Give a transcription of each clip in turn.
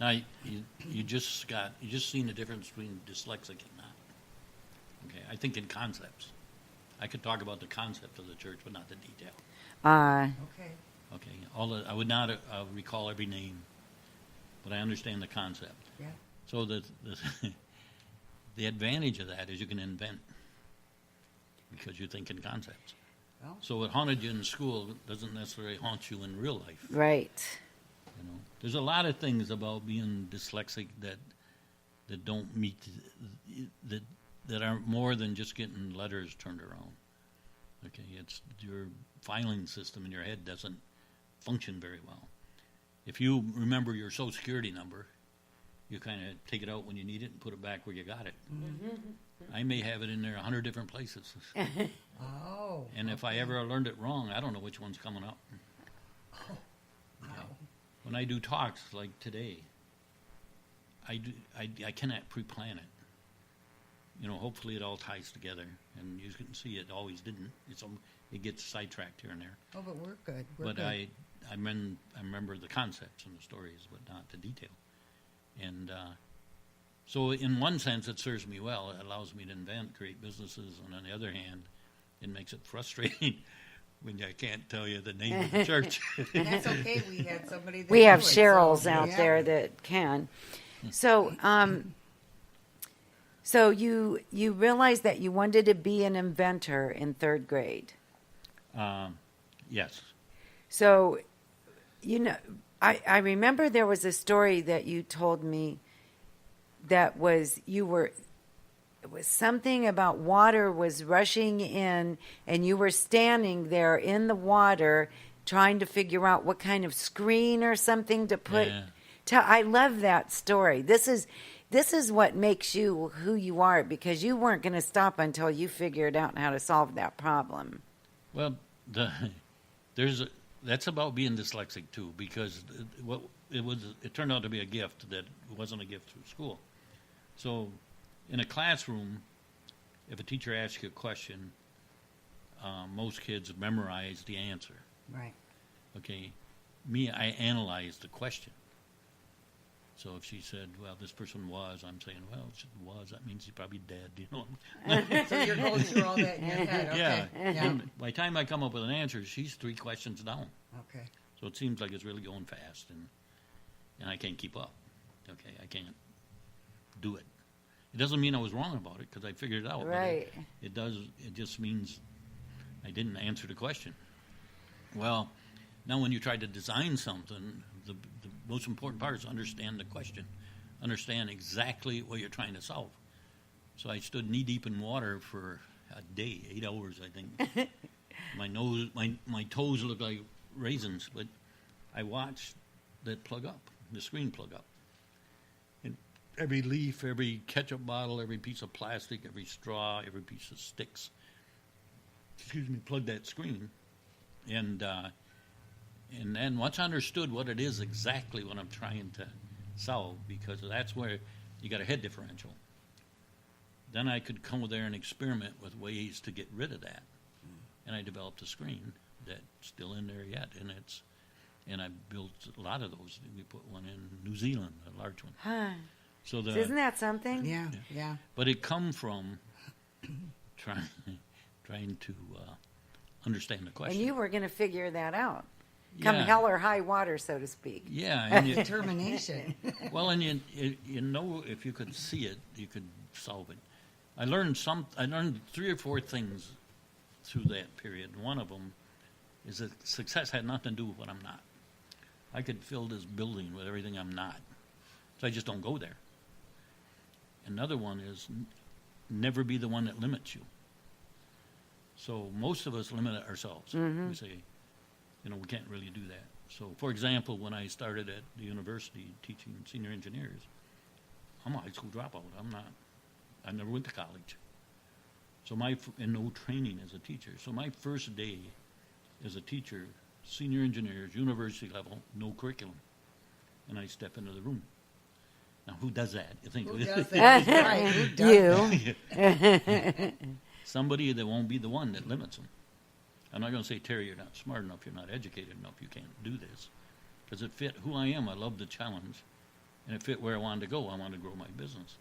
Now, you just seen the difference between dyslexic and not. Okay, I think in concepts. I could talk about the concept of the church, but not the detail. Okay. Okay, I would not recall every name, but I understand the concept. Yeah. So the advantage of that is you can invent because you think in concepts. Well. So what haunted you in school doesn't necessarily haunt you in real life. Right. You know, there's a lot of things about being dyslexic that don't meet that are more than just getting letters turned around. Okay, it's your filing system in your head doesn't function very well. If you remember your Social Security number, you kind of take it out when you need it and put it back where you got it. Mm-hmm. I may have it in there 100 different places. Oh. And if I ever learned it wrong, I don't know which one's coming up. Oh. Wow. Yeah. When I do talks like today, I cannot pre-plan it. You know, hopefully it all ties together, and you can see it always didn't. It gets sidetracked here and there. Oh, but we're good. But I remember the concepts and the stories, but not the detail. And so in one sense, it serves me well. It allows me to invent, create businesses, and on the other hand, it makes it frustrating when I can't tell you the name of the church. That's okay. We had somebody that We have knew it, Cheryls so, out yeah. there that can. So, so you realized that you wanted to be an inventor in third grade. Yes. So, you know, I remember there was a story that you told me that it was something about water was rushing in and you were standing there in the water trying to figure out what kind of screen or something to put. Yeah. I love that story. This is what makes you who you are, because you weren't going to stop until you figured out how to solve that problem. Well, that's about being dyslexic too, because it turned out to be a gift that wasn't a gift through school. So, in a classroom, if a teacher asks you a question, most kids memorize the answer. Right. Okay, me, I analyze the question. So if she said, well, this person was, I'm saying, well, she was, that means he's probably dead, you know. So you're going through all that in your head. Okay. Yeah. Yeah. And by the time I come up with an answer, she's 3 questions down. Okay. So it seems like it's really going fast, and I can't keep up. Okay, I can't do it. It doesn't mean I was wrong about it, because I figured it out. Right. But it just means I didn't answer the question. Well, now when you try to design something, the most important part is understand the question. Understand exactly what you're trying to solve. So I stood knee-deep in water for a day, 8 hours, I think. My toes looked like raisins, but I watched that plug up, the screen plug up. And every leaf, every ketchup bottle, every piece of plastic, every straw, every piece of sticks, plugged that screen. And then once I understood what it is exactly what I'm trying to solve, because that's where you got a head differential, then I could come there and experiment with ways to get rid of that. And I developed a screen that's still in there yet, and I built a lot of those. We put one in New Zealand, a large one. Huh. So Isn't that something? Yeah. But it come from trying to understand the question. And you were going to figure that out. Come Yeah. hell or high water, so to speak. Yeah. And Determination. well, and you know, if you could see it, you could solve it. I learned 3 or 4 things through that period. One of them is that success had nothing to do with what I'm not. I could fill this building with everything I'm not. So I just don't go there. Another one is never be the one that limits you. So most of us limit ourselves. Mm-hmm. We say, we can't really do that. So, for example, when I started at the university teaching senior engineers, I'm a high school dropout. I never went to college. So and no training as a teacher. So my first day as a teacher, senior engineers, university level, no curriculum. And I step into the room. Now, who does that? You think? Who does that? Right. Who does You. Somebody that won't be the one that limits them. I'm not going to say, Terry, you're not smart enough, you're not educated enough, you can't do this. Because it fit who I am. I love the challenge. and it fit where I wanted to go. I wanted to grow my business.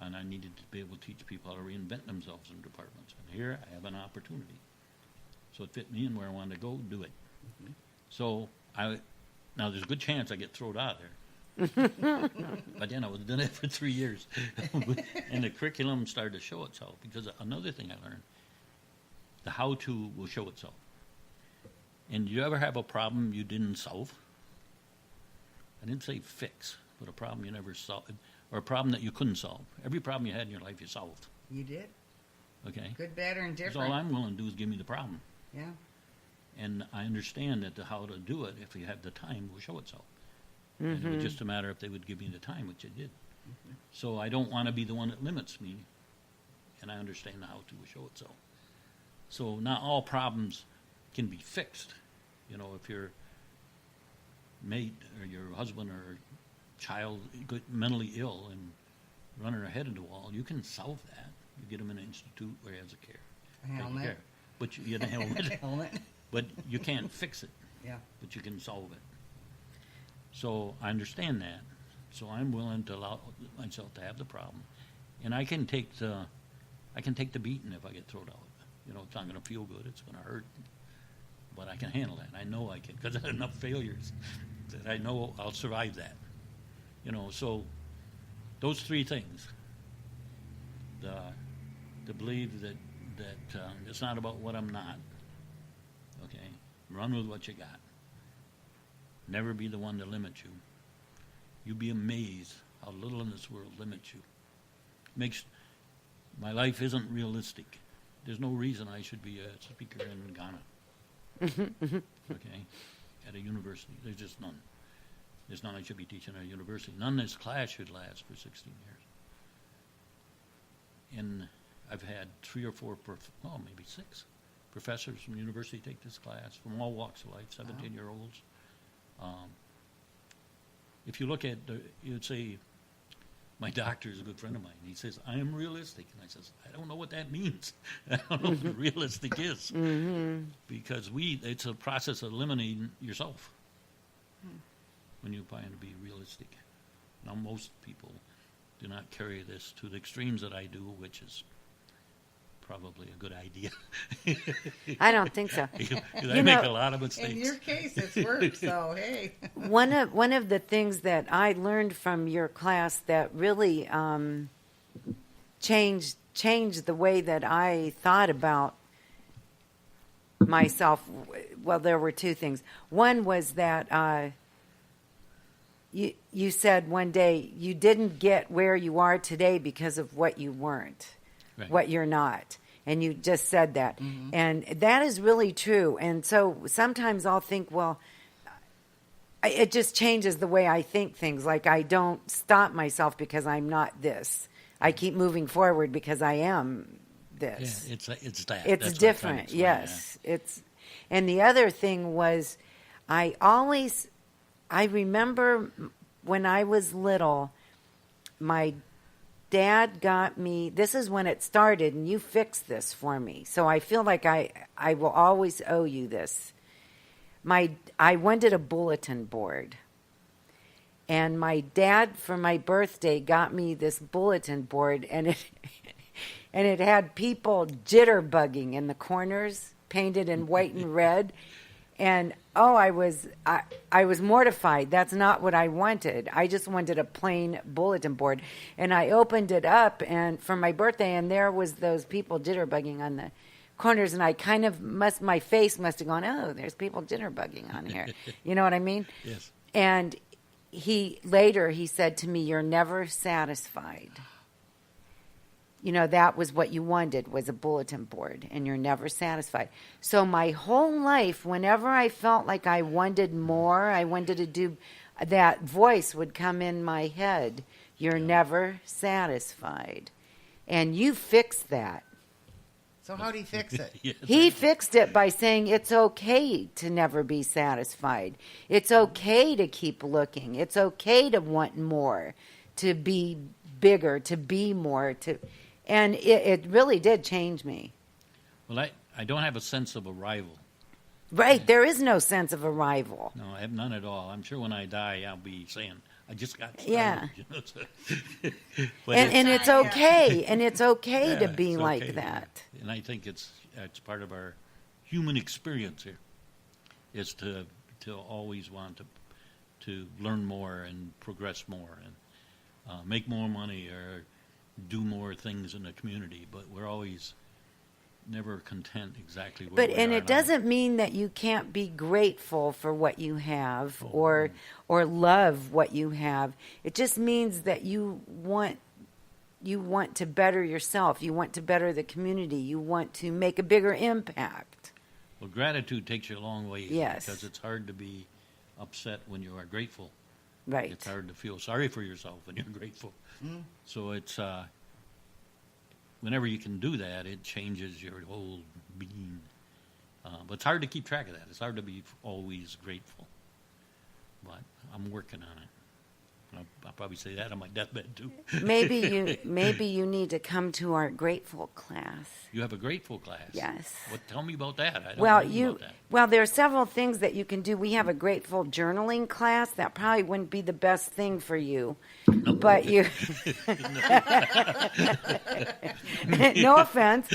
And I needed to be able to teach people how to reinvent themselves in departments. And here I have an opportunity. So it fit me in where I wanted to go, do it. Mhm. So now there's a good chance I get thrown out of there. But then I was doing it for 3 years. And the curriculum started to show itself. Because another thing I learned, the how-to will show itself. And do you ever have a problem you didn't solve? I didn't say fix, but a problem you never solved, or a problem that you couldn't solve. Every problem you had in your life, you solved. You did. Okay? Good, bad, or Because indifferent. all I'm willing to do is give me the problem. Yeah. And I understand that how to do it, if you have the time, will show itself. And it was just a matter if they would give me the time, which they did. So I don't want to be the one that limits me, and I understand how to will show itself. So not all problems can be fixed. You know, if your mate or your husband or child get mentally ill and running her head into the wall, you can solve that. You get him in an institute where he has a care. A take helmet. care. But you get a helmet. Helmet. But you can't fix it. Yeah. But you can solve it. So I understand that. So I'm willing to allow myself to have the problem, and I can take the beating if I get thrown out. You know, it's not going to feel good. It's going to hurt, but I can handle that. I know I can because I had enough failures that I know I'll survive that. You know, so those three things: to believe that it's not about what I'm not. Okay, run with what you got. Never be the one to limit you. You'd be amazed how little in this world limits you. My life isn't realistic. There's no reason I should be a speaker in Ghana. Okay, at a university. There's just none. There's none I should be teaching at a university. None this class should last for 16 years. And I've had 3 or 4, maybe 6 professors from the university take this class from all walks of life, 17-year-olds. If you look at, you'd say, my doctor is a good friend of mine. He says, I am realistic. And I says, I don't know what that means. I don't know what realistic is. Because it's a process of eliminating yourself when you plan to be realistic. Now, most people do not carry this to the extremes that I do, which is probably a good idea. I don't think so. I make a lot of mistakes. In your case, it's work, so hey. One of the things that I learned from your class that really changed the way that I thought about myself. Well, there were 2 things. One was that you said one day you didn't get where you are today because of what you weren't. Right. What you're not. And you just said that. And that is really true. And so sometimes I'll think, well, it just changes the way I think things. Like I don't stop myself because I'm not this. I keep moving forward because I am this. Yeah, it's that. It's That's different, yes. Yeah. And the other thing was I remember when I was little, my Dad got me, this is when it started, and you fixed this for me. So I feel like I will always owe you this. I wanted a bulletin board. And my dad, for my birthday, got me this bulletin board, and it had people jitterbugging in the corners, painted in white and red. And I was mortified. That's not what I wanted. I just wanted a plain bulletin board. And I opened it up and for my birthday, and there was those people jitterbugging on the corners, and I kind of my face must have gone, oh, there's people jitterbugging on here. You know what I mean? Yes. And he said to me, you're never satisfied. You know, that was what you wanted, was a bulletin board, and you're never satisfied. So my whole life, whenever I felt like I wanted more, I wanted to do, that voice would come in my head, you're never satisfied. And you fixed that. So how'd he fix it? Yes. He fixed it by saying it's okay to never be satisfied. It's okay to keep looking. It's okay to want more, to be bigger, to be more, and it really did change me. Well, I don't have a sense of arrival. Right, there is no sense of arrival. No, I have none at all. I'm sure when I die, I'll be saying, I just got started. Yeah. You know, so- but And it's okay. And it's okay to yeah, be it's like okay. that. And I think it's part of our human experience here, is to always want to learn more and progress more and make more money or do more things in the community. But we're always never content exactly where But we and are it now. doesn't mean that you can't be grateful for what you have or love what you have. It just means that you want to better yourself. You want to better the community. You want to make a bigger impact. Well, gratitude takes you a long way. Yes. Because it's hard to be upset when you are grateful. Right. It's hard to feel sorry for yourself when you're grateful. So it's whenever you can do that, it changes your whole being. But it's hard to keep track of that. It's hard to be always grateful. But I'm working on it. I'll probably say that on my deathbed too. Maybe you need to come to our grateful class. You have a grateful class. Yes. Tell me about that. I don't Well, know about that. well, there are several things that you can do. We have a grateful journaling class. That probably wouldn't be the best thing for you, but you. No offense,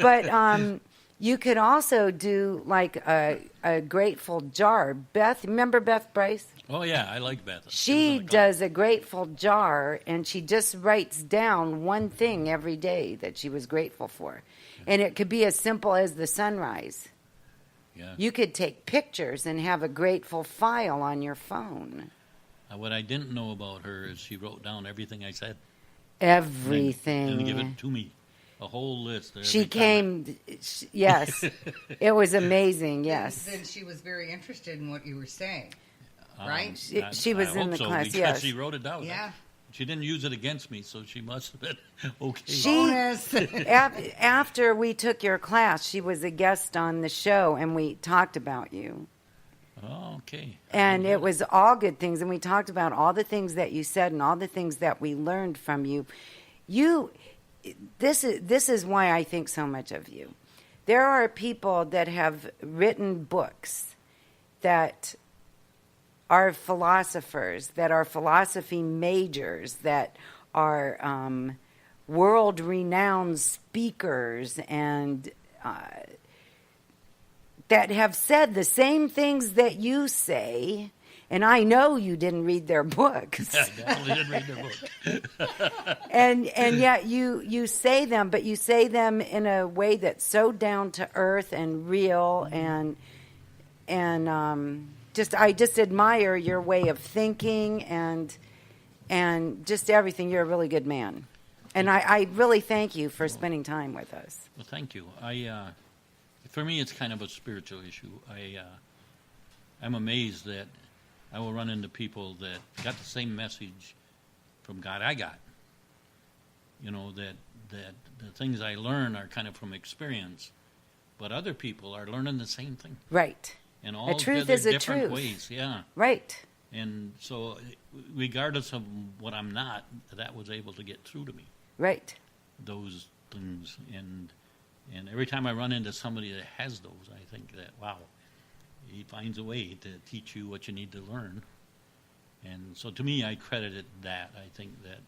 but you could also do like a grateful jar. Beth, remember Beth Bryce? Oh yeah, I like Beth. She does a grateful jar, and she just writes down one thing every day that she was grateful for. And it could be as simple as the sunrise. Yeah. You could take pictures and have a grateful file on your phone. What I didn't know about her is she wrote down everything I said. Everything. And give it to me. A whole list. Of She every came, yes. It was amazing, yes. Then she was very interested in what you were saying, comment. right? She was I in hope the so, class, because yes. she wrote it down. Yeah. She didn't use it against me, so she must have been okay. Bonus. After we took your class, she was a guest on the show, and we talked about you. Oh, okay. And it was all good things, and we talked about all the things that you said and all the things that we learned from you. This is why I think so much of you. There are people that have written books that are philosophers, that are philosophy majors, that are world-renowned speakers, and that have said the same things that you say. And I know you didn't read their books. I definitely didn't read their book. and yet you say them, but you say them in a way that's so down to earth and real, and I just admire your way of thinking and just everything. You're a really good man, and I really thank you for spending time with us. Well, thank you. For me, it's kind of a spiritual issue. I'm amazed that I will run into people that got the same message from God I got. You know, that the things I learn are kind of from experience, but other people are learning the same thing. Right. And all truth together is a different truth. ways, yeah. Right. And so, regardless of what I'm not, that was able to get through to me. Right. Those things, and every time I run into somebody that has those, I think that, wow, he finds a way to teach you what you need to learn. And so to me, I credited that. I think that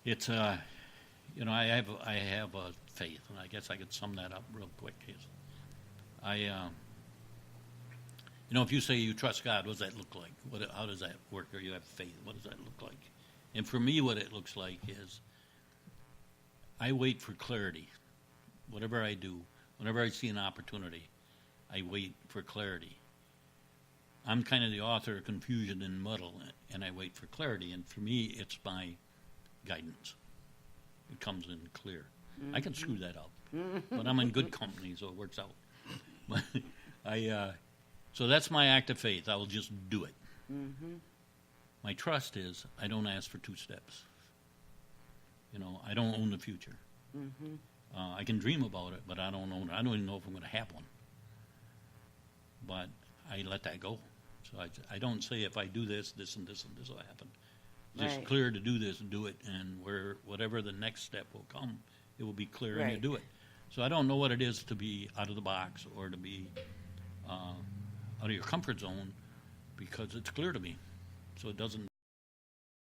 it's, I have a faith, and I guess I could sum that up real quick. If you say you trust God, what does that look like? How does that work? Or you have faith, what does that look like? And for me, what it looks like is I wait for clarity. Whatever I do, whenever I see an opportunity, I wait for clarity. I'm kind of the author of confusion and muddle, and I wait for clarity. And for me, it's my guidance. It comes in clear. I can screw that up, but I'm in good company, so it works out. But so that's my act of faith. I will just do it. Mm-hmm. My trust is I don't ask for two steps. I don't own the future. Mm-hmm. I can dream about it, but I don't own it. I don't even know if I'm going to have one. But I let that go. So I don't say if I do this, this and this and this will happen. Just Right. clear to do this and do it, and whatever the next step will come, it will be clear and you Right. do it. So I don't know what it is to be out of the box or to be out of your comfort zone, because it's clear to me. so it doesn't